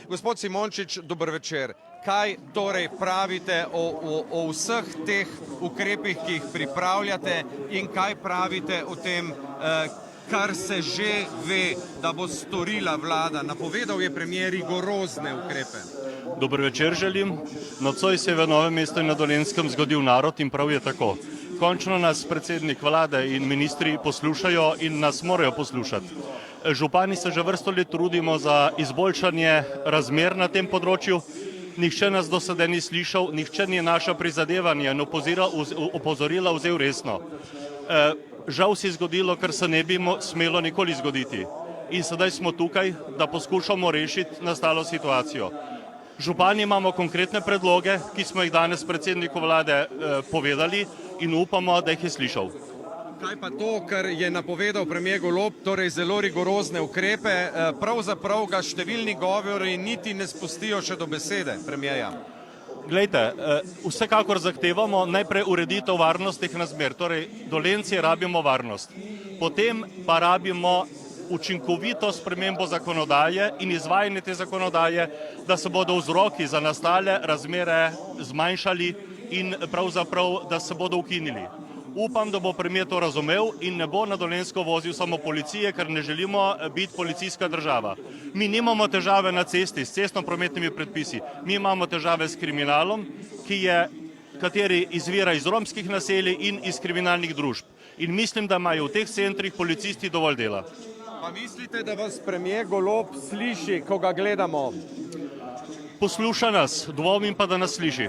Gospod Simončič, dober večer. Kaj torej pravite o vseh teh ukrepih, ki jih pripravljate in kaj pravite o tem, kar se že ve, da bo storila vlada? Napovedal je premijer rigorozne ukrepe. Dober večer želim. Nocoj se je v Novem mestu in na Dolenjskem zgodil narod in prav je tako. Končno nas predsednik vlade in ministri poslušajo in nas morajo poslušati. Župani se že vrsto let trudimo za izboljšanje razmer na tem področju. Nihče nas do sedaj ni slišal, nihče ni naša prizadevanja in opozorila vzel resno. Žal se je zgodilo, kar se ne bi smelo nikoli zgoditi. In sedaj smo tukaj, da poskušamo rešiti nastalo situacijo. Župani imamo konkretne predloge, ki smo jih danes predsedniku vlade povedali in upamo, da jih je slišal. Kaj pa to, kar je napovedal premijer Golob, torej zelo rigorozne ukrepe, pravzaprav ga številni govori niti ne spustijo še do besede premijerja? Glejte, vsekakor zahtevamo najprej ureditev varnostnih razmer, torej Dolenjci rabimo varnost. Potem pa rabimo učinkovito spremembo zakonodaje in izvajanje te zakonodaje, da se bodo vzroki za nastale razmere zmanjšali in pravzaprav, da se bodo ukinili. Upam, da bo premijer to razumel in ne bo na Dolenjsko vozil samo policije, ker ne želimo biti policijska država. Mi nimamo težave na cesti s cestno-prometnimi predpisi, mi imamo težave s kriminalom, kateri izvira iz romskih naselij in iz kriminalnih družb. In mislim, da imajo v teh centrih policisti dovolj dela. Pa mislite, da vas premijer Golob sliši, ko ga gledamo? Posluša nas, dvomim pa, da nas sliši.